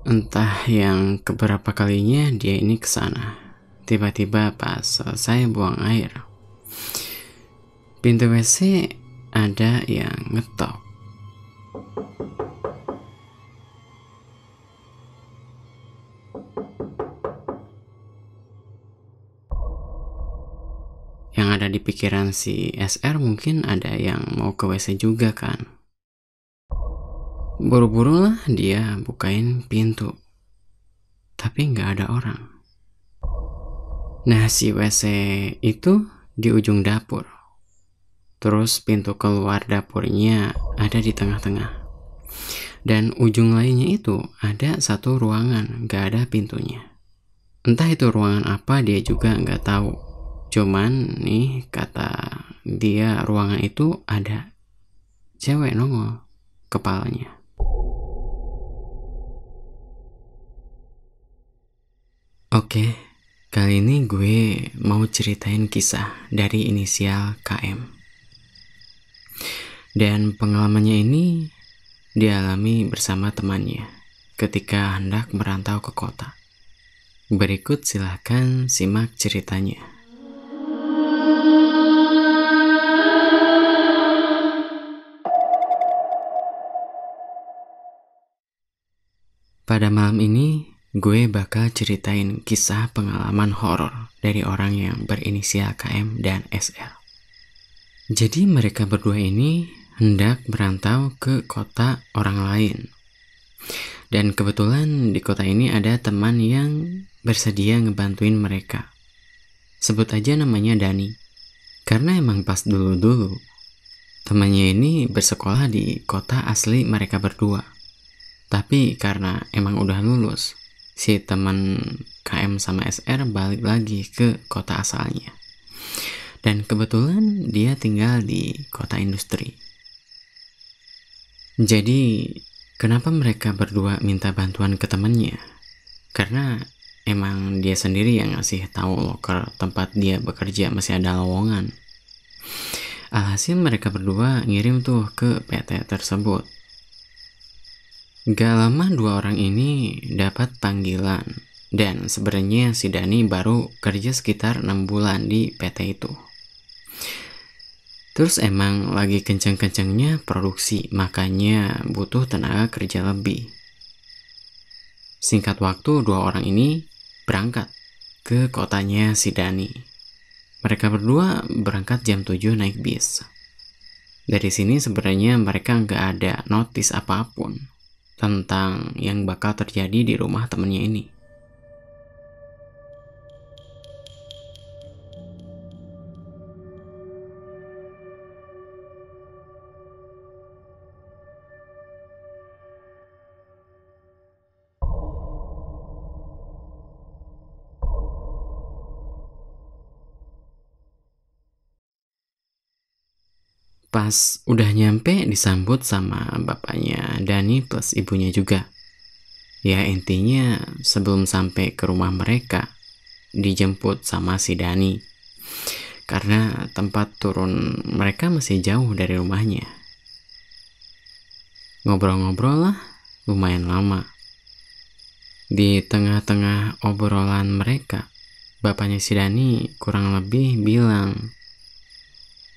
Entah yang keberapa kalinya dia ini ke sana. Tiba-tiba pas selesai buang air, pintu WC ada yang ngetok. Yang ada di pikiran si SR mungkin ada yang mau ke WC juga kan. Buru-buru lah dia bukain pintu, tapi nggak ada orang. Nah, si WC itu di ujung dapur. Terus pintu keluar dapurnya ada di tengah-tengah. Dan ujung lainnya itu ada satu ruangan, nggak ada pintunya. Entah itu ruangan apa dia juga nggak tahu. Cuman nih kata dia ruangan itu ada cewek nongol kepalanya. Oke, kali ini gue mau ceritain kisah dari inisial KM. Dan pengalamannya ini dialami bersama temannya ketika hendak merantau ke kota. Berikut silahkan simak ceritanya. Pada malam ini, gue bakal ceritain kisah pengalaman horor dari orang yang berinisial KM dan SL. Jadi mereka berdua ini hendak merantau ke kota orang lain. Dan kebetulan di kota ini ada teman yang bersedia ngebantuin mereka. Sebut aja namanya Dani. Karena emang pas dulu-dulu, temannya ini bersekolah di kota asli mereka berdua. Tapi karena emang udah lulus, si teman KM sama SR balik lagi ke kota asalnya. Dan kebetulan dia tinggal di kota industri. Jadi, kenapa mereka berdua minta bantuan ke temannya? Karena emang dia sendiri yang ngasih tahu loker tempat dia bekerja masih ada lowongan. Alhasil mereka berdua ngirim tuh ke PT tersebut. Gak lama dua orang ini dapat panggilan. Dan sebenarnya si Dani baru kerja sekitar 6 bulan di PT itu. Terus emang lagi kenceng-kencengnya produksi, makanya butuh tenaga kerja lebih. Singkat waktu, dua orang ini berangkat ke kotanya si Dani. Mereka berdua berangkat jam 7 naik bis. Dari sini sebenarnya mereka nggak ada notis apapun tentang yang bakal terjadi di rumah temennya ini. Pas udah nyampe disambut sama bapaknya Dani plus ibunya juga. Ya intinya sebelum sampai ke rumah mereka dijemput sama si Dani. Karena tempat turun mereka masih jauh dari rumahnya. Ngobrol-ngobrol lah lumayan lama. Di tengah-tengah obrolan mereka, bapaknya si Dani kurang lebih bilang,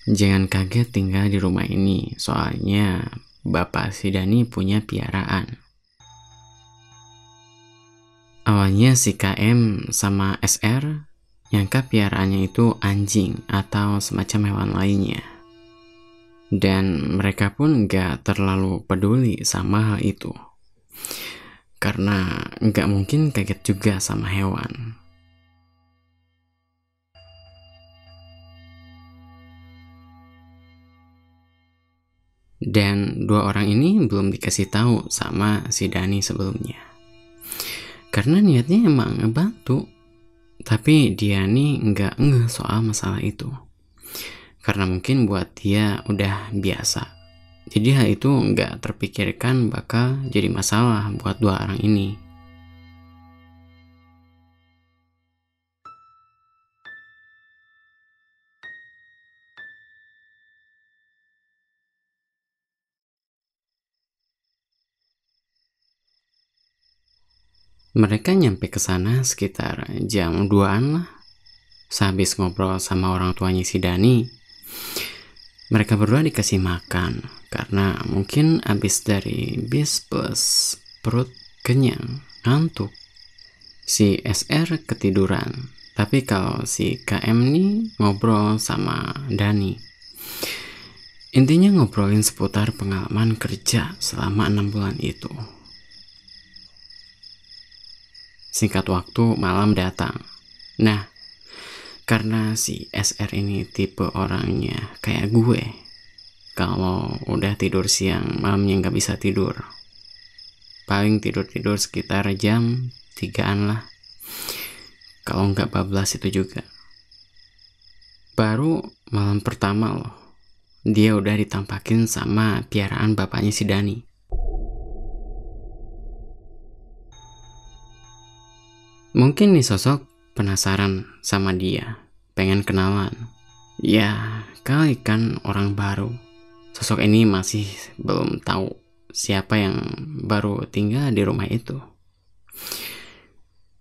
jangan kaget tinggal di rumah ini, soalnya bapak si Dani punya piaraan. Awalnya si KM sama SR nyangka piaraannya itu anjing atau semacam hewan lainnya. Dan mereka pun gak terlalu peduli sama hal itu. Karena gak mungkin kaget juga sama hewan. Dan dua orang ini belum dikasih tahu sama si Dani sebelumnya. Karena niatnya emang ngebantu. Tapi dia nih nggak ngeh soal masalah itu. Karena mungkin buat dia udah biasa. Jadi hal itu nggak terpikirkan bakal jadi masalah buat dua orang ini. Mereka nyampe ke sana sekitar jam 2-an lah. Sehabis ngobrol sama orang tuanya si Dani, mereka berdua dikasih makan karena mungkin abis dari bis plus perut kenyang, ngantuk. Si SR ketiduran, tapi kalau si KM nih ngobrol sama Dani. Intinya ngobrolin seputar pengalaman kerja selama 6 bulan itu. Singkat waktu, malam datang. Nah, karena si SR ini tipe orangnya kayak gue, kalau udah tidur siang, malamnya nggak bisa tidur. Paling tidur sekitar jam 3-an lah. Kalau nggak bablas itu juga. Baru malam pertama loh, dia udah ditampakin sama piaraan bapaknya si Dani. Mungkin nih sosok penasaran sama dia, pengen kenalan. Ya, kali kan orang baru. Sosok ini masih belum tahu siapa yang baru tinggal di rumah itu.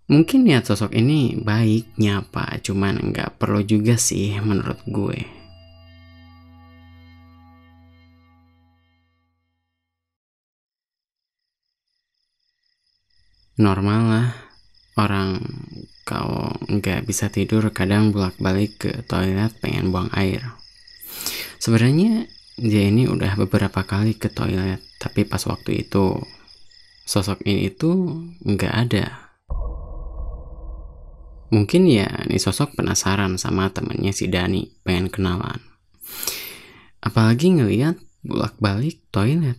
Mungkin niat sosok ini baik nyapa, cuman nggak perlu juga sih menurut gue. Normal lah, orang kalau nggak bisa tidur kadang bolak-balik ke toilet pengen buang air. Sebenarnya dia ini udah beberapa kali ke toilet, tapi pas waktu itu sosok ini tuh nggak ada. Mungkin ya nih sosok penasaran sama temennya si Dani, pengen kenalan. Apalagi ngeliat bolak-balik toilet.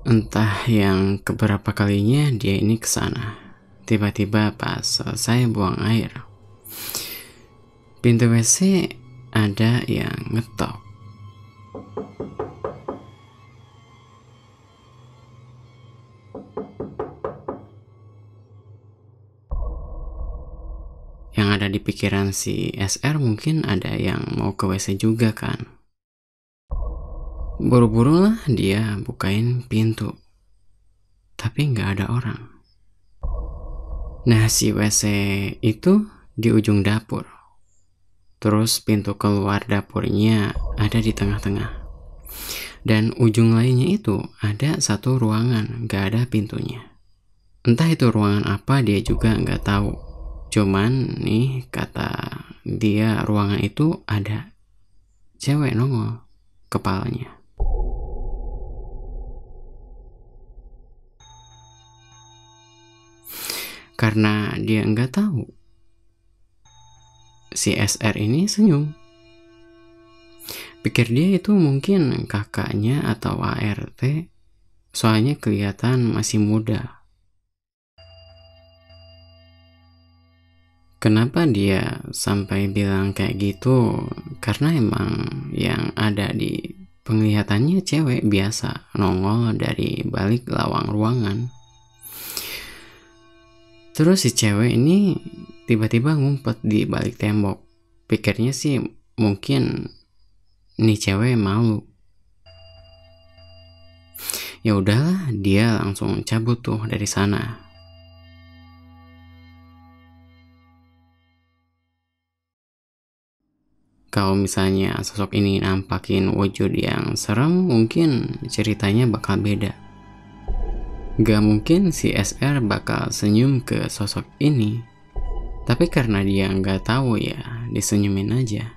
Entah yang keberapa kalinya dia ini kesana. Tiba-tiba pas selesai buang air, pintu WC ada yang ngetok. Yang ada di pikiran si SR mungkin ada yang mau ke WC juga kan. Buru-buru lah dia bukain pintu, tapi nggak ada orang. Nah, si WC itu di ujung dapur. Terus pintu keluar dapurnya ada di tengah-tengah. Dan ujung lainnya itu ada satu ruangan, nggak ada pintunya. Entah itu ruangan apa dia juga nggak tahu. Cuman nih kata dia ruangan itu ada cewek nongol kepalanya. Karena dia nggak tahu, si SR ini senyum. Pikir dia itu mungkin kakaknya atau ART, soalnya kelihatan masih muda. Kenapa dia sampai bilang kayak gitu? Karena emang yang ada di penglihatannya cewek biasa nongol dari balik lawang ruangan. Terus si cewek ini tiba-tiba ngumpet di balik tembok. Pikirnya sih mungkin nih cewek malu. Ya udahlah, dia langsung cabut tuh dari sana. Kalau misalnya sosok ini nampakin wujud yang serem, mungkin ceritanya bakal beda. Gak mungkin si SR bakal senyum ke sosok ini. Tapi karena dia gak tahu ya, disenyumin aja.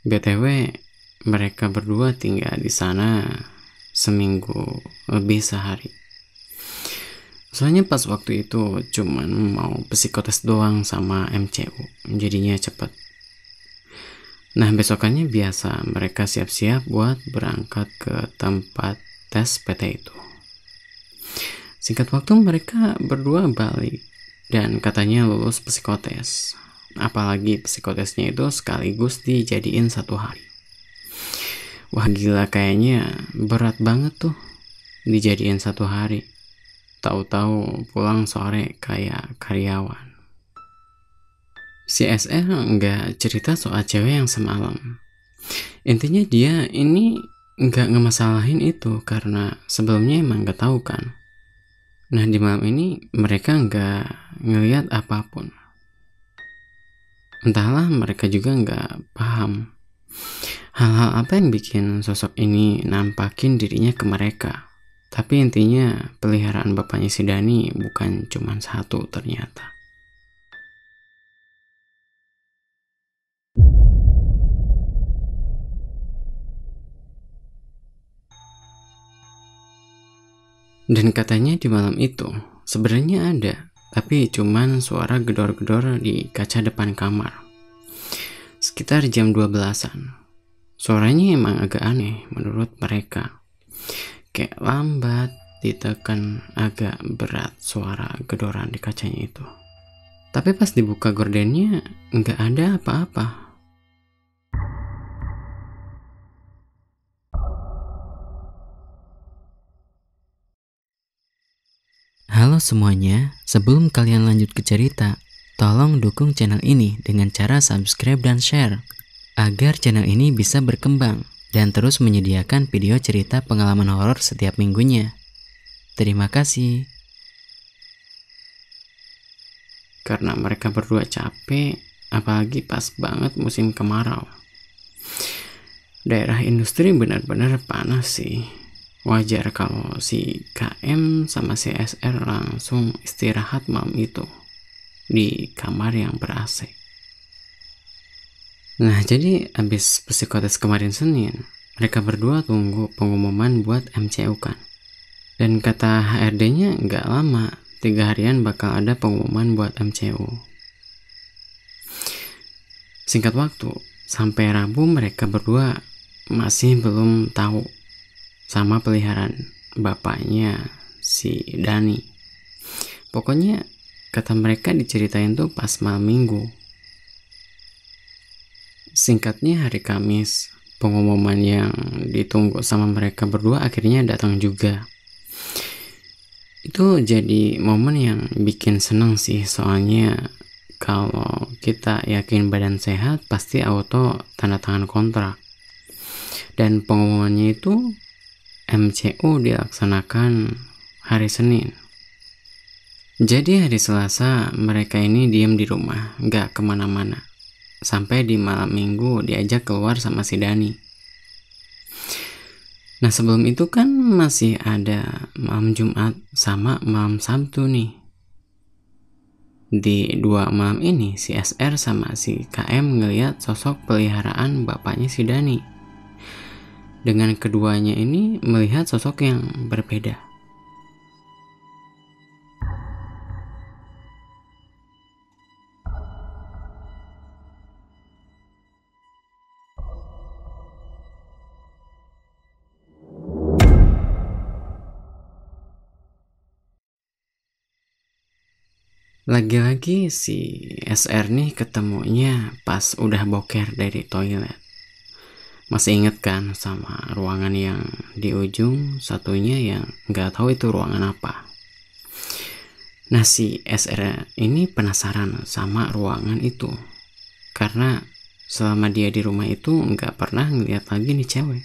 BTW, mereka berdua tinggal di sana seminggu lebih sehari. Soalnya pas waktu itu cuman mau psikotes doang sama MCU, jadinya cepet. Nah, besokannya biasa mereka siap-siap buat berangkat ke tempat tes PT itu. Singkat waktu mereka berdua balik dan katanya lulus psikotes. Apalagi psikotesnya itu sekaligus dijadiin 1 hari. Wah gila, kayaknya berat banget tuh. dijadiin 1 hari. Tahu-tahu pulang sore kayak karyawan. Si SR nggak cerita soal cewek yang semalam. Intinya dia ini nggak ngemasalahin itu karena sebelumnya emang nggak tahu kan. Nah di malam ini mereka nggak ngelihat apapun. Entahlah mereka juga nggak paham hal-hal apa yang bikin sosok ini nampakin dirinya ke mereka. Tapi intinya peliharaan bapaknya si Dani bukan cuma satu ternyata. Dan katanya di malam itu sebenarnya ada, tapi cuman suara gedor-gedor di kaca depan kamar. Sekitar jam 12-an. Suaranya emang agak aneh menurut mereka. Kayak lambat, ditekan agak berat suara gedoran di kacanya itu. Tapi pas dibuka gordennya nggak ada apa-apa. Halo semuanya, sebelum kalian lanjut ke cerita, tolong dukung channel ini dengan cara subscribe dan share agar channel ini bisa berkembang dan terus menyediakan video cerita pengalaman horor setiap minggunya. Terima kasih. Karena mereka berdua capek, apalagi pas banget musim kemarau. Daerah industri benar-benar panas sih. Wajar kalau si KM sama si SR langsung istirahat malam itu di kamar yang ber-AC. Nah jadi abis psikotes kemarin Senin, mereka berdua tunggu pengumuman buat MCU kan. Dan kata HRD-nya nggak lama, 3 harian bakal ada pengumuman buat MCU. Singkat waktu, sampai Rabu mereka berdua masih belum tahu sama peliharaan bapaknya si Dani. Pokoknya kata mereka diceritain tuh pas malam minggu. Singkatnya hari Kamis, pengumuman yang ditunggu sama mereka berdua akhirnya datang juga. Itu jadi momen yang bikin seneng sih, soalnya kalau kita yakin badan sehat pasti auto tanda tangan kontrak. Dan pengumumannya itu MCU dilaksanakan hari Senin. Jadi hari Selasa mereka ini diam di rumah, gak kemana-mana. Sampai di malam minggu diajak keluar sama si Dani. Nah sebelum itu kan masih ada malam Jumat sama malam Sabtu nih. Di 2 malam ini si SR sama si KM ngeliat sosok peliharaan bapaknya si Dani. Dengan keduanya ini melihat sosok yang berbeda. Lagi-lagi si SR nih ketemunya pas udah boker dari toilet. Masih inget kan sama ruangan yang di ujung satunya yang nggak tahu itu ruangan apa. Nah si SR ini penasaran sama ruangan itu karena selama dia di rumah itu nggak pernah ngeliat lagi nih cewek.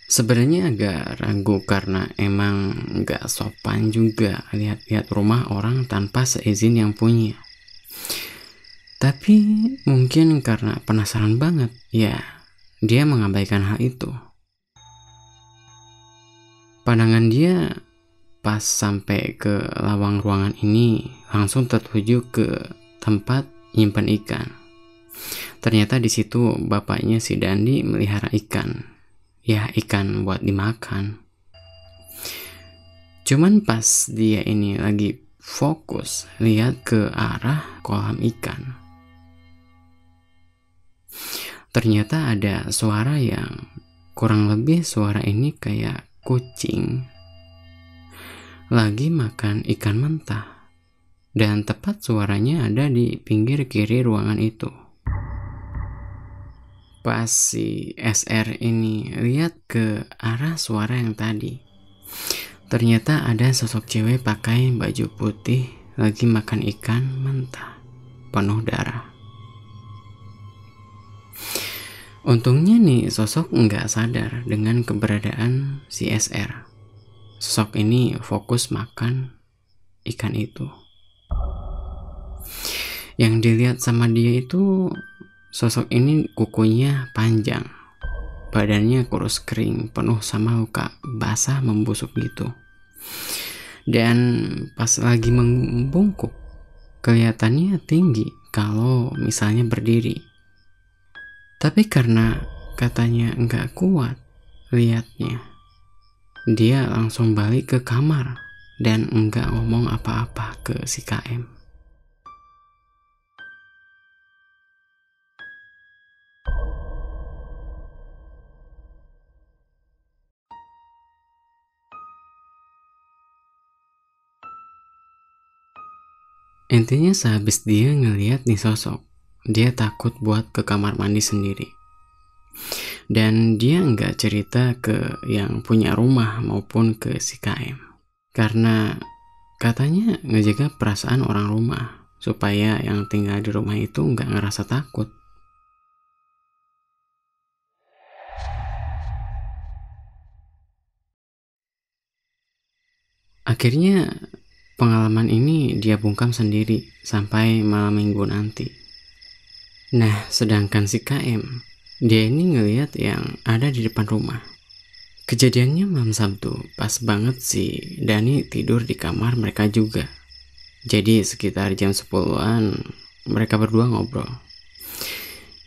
Sebenarnya agak ragu karena emang nggak sopan juga lihat-lihat rumah orang tanpa seizin yang punya. Tapi mungkin karena penasaran banget, ya dia mengabaikan hal itu. Pandangan dia pas sampai ke lawang ruangan ini langsung tertuju ke tempat nyimpan ikan. Ternyata di situ bapaknya si Dandi melihara ikan. Ya ikan buat dimakan. Cuman pas dia ini lagi fokus lihat ke arah kolam ikan, ternyata ada suara yang kurang lebih suara ini kayak kucing lagi makan ikan mentah. Dan tepat suaranya ada di pinggir kiri ruangan itu. Pas si SR ini lihat ke arah suara yang tadi, ternyata ada sosok cewek pakai baju putih lagi makan ikan mentah penuh darah. Untungnya nih sosok nggak sadar dengan keberadaan si SR. Sosok ini fokus makan ikan itu. Yang dilihat sama dia itu sosok ini kukunya panjang, badannya kurus kering, penuh sama luka basah membusuk gitu. Dan pas lagi membungkuk, kelihatannya tinggi kalau misalnya berdiri. Tapi karena katanya nggak kuat lihatnya, dia langsung balik ke kamar dan nggak ngomong apa-apa ke si KM. Intinya sehabis dia ngeliat nih sosok, dia takut buat ke kamar mandi sendiri. Dan dia nggak cerita ke yang punya rumah maupun ke si KM. Karena katanya ngejaga perasaan orang rumah, supaya yang tinggal di rumah itu nggak ngerasa takut. Akhirnya pengalaman ini dia bungkam sendiri sampai malam minggu nanti. Nah, sedangkan si KM, dia ini ngelihat yang ada di depan rumah. Kejadiannya malam Sabtu, pas banget si Dani tidur di kamar mereka juga. Jadi sekitar jam 10-an mereka berdua ngobrol.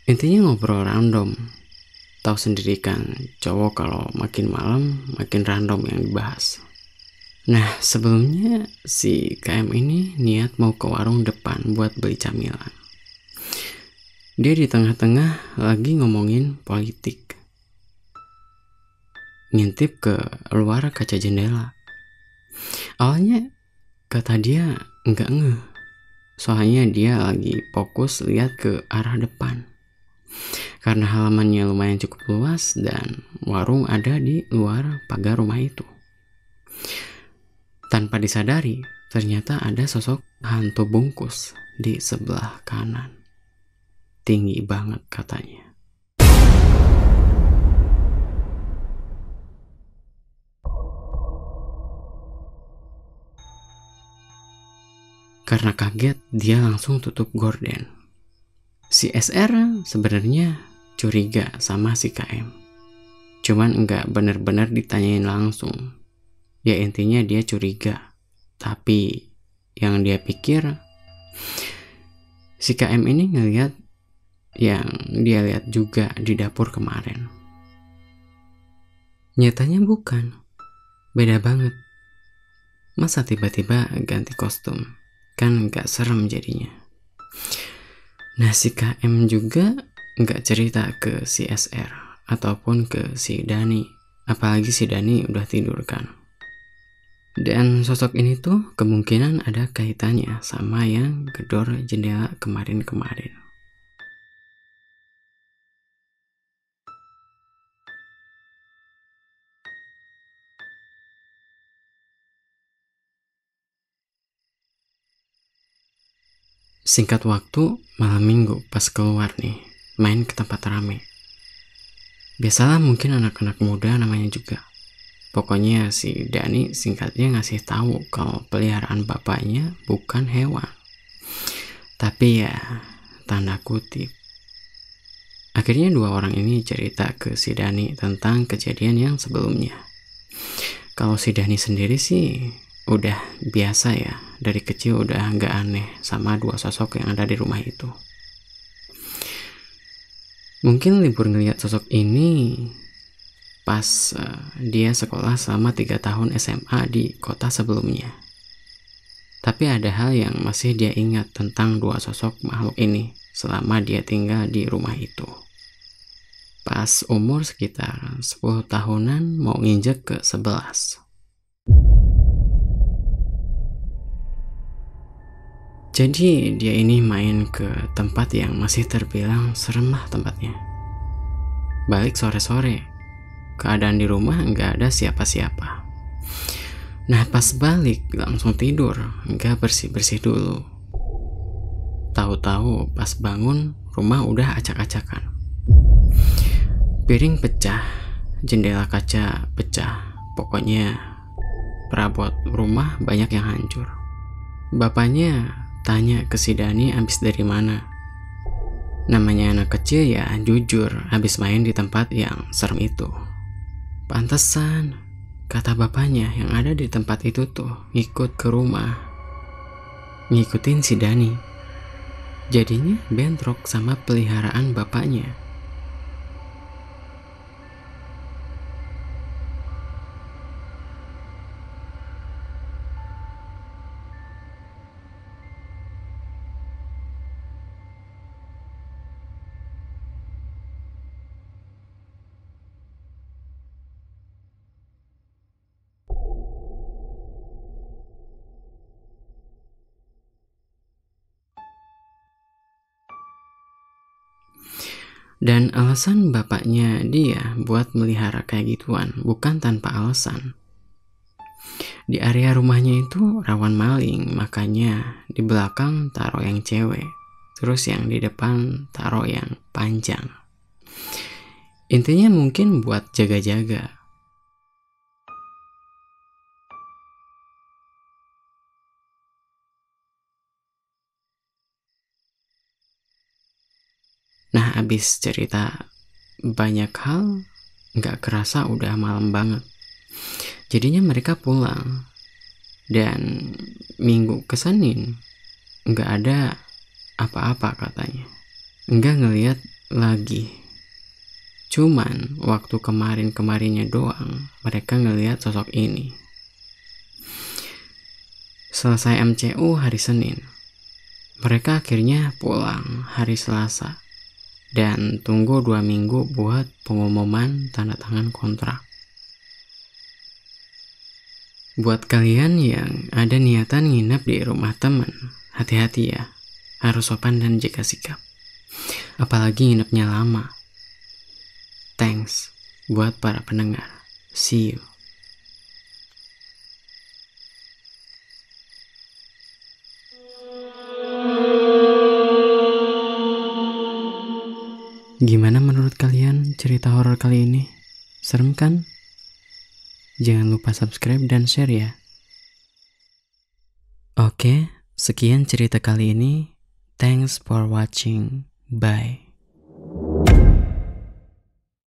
Intinya ngobrol random. Tahu sendiri kan, cowok kalau makin malam makin random yang dibahas. Nah, sebelumnya si KM ini niat mau ke warung depan buat beli camilan. Dia di tengah-tengah lagi ngomongin politik. Ngintip ke luar kaca jendela. Awalnya kata dia nggak ngeh. Soalnya dia lagi fokus lihat ke arah depan. Karena halamannya lumayan cukup luas dan warung ada di luar pagar rumah itu. Tanpa disadari, ternyata ada sosok hantu bungkus di sebelah kanan. Tinggi banget katanya. Karena kaget, dia langsung tutup gorden. Si SR sebenarnya curiga sama si KM. Cuman nggak bener-bener ditanyain langsung. Ya intinya dia curiga. Tapi yang dia pikir, si KM ini ngeliat yang dia lihat juga di dapur kemarin. Nyatanya bukan. Beda banget. Masa tiba-tiba ganti kostum? Kan gak serem jadinya. Nah si KM juga gak cerita ke si SR ataupun ke si Dani. Apalagi si Dani udah tidur kan. Dan sosok ini tuh kemungkinan ada kaitannya sama yang gedor jendela kemarin-kemarin. Singkat waktu, malam minggu pas keluar nih, main ke tempat rame. Biasalah mungkin anak-anak muda namanya juga. Pokoknya si Dani singkatnya ngasih tahu kalau peliharaan bapaknya bukan hewan. Tapi ya, tanda kutip. Akhirnya dua orang ini cerita ke si Dani tentang kejadian yang sebelumnya. Kalau si Dani sendiri sih udah biasa ya, dari kecil udah nggak aneh sama dua sosok yang ada di rumah itu. Mungkin libur ngeliat sosok ini pas dia sekolah selama 3 tahun SMA di kota sebelumnya. Tapi ada hal yang masih dia ingat tentang dua sosok makhluk ini selama dia tinggal di rumah itu. Pas umur sekitar 10 tahunan mau nginjek ke 11. Jadi dia ini main ke tempat yang masih terbilang serem lah tempatnya. Balik sore-sore, keadaan di rumah nggak ada siapa-siapa. Nah pas balik langsung tidur, nggak bersih-bersih dulu. Tahu-tahu pas bangun rumah udah acak-acakan. Piring pecah, jendela kaca pecah, pokoknya perabot rumah banyak yang hancur. Bapaknya tanya ke si Dani abis dari mana. Namanya anak kecil ya jujur habis main di tempat yang serem itu. Pantesan, kata bapaknya yang ada di tempat itu tuh ngikut ke rumah. Ngikutin si Dani. Jadinya bentrok sama peliharaan bapaknya. Dan alasan bapaknya dia buat melihara kayak gituan bukan tanpa alasan. Di area rumahnya itu rawan maling, makanya di belakang taruh yang cewek, terus yang di depan taruh yang panjang. Intinya mungkin buat jaga-jaga. Nah abis cerita banyak hal, gak kerasa udah malam banget. Jadinya mereka pulang. Dan minggu ke Senin gak ada apa-apa katanya. Gak ngeliat lagi. Cuman waktu kemarin-kemarinnya doang mereka ngeliat sosok ini. Selesai MCU hari Senin, mereka akhirnya pulang hari Selasa. Dan tunggu 2 minggu buat pengumuman tanda tangan kontrak. Buat kalian yang ada niatan nginep di rumah temen, hati-hati ya, harus sopan dan jaga sikap. Apalagi nginepnya lama. Thanks buat para pendengar. See you. Gimana menurut kalian cerita horor kali ini? Serem kan? Jangan lupa subscribe dan share ya. Oke, sekian cerita kali ini. Thanks for watching. Bye.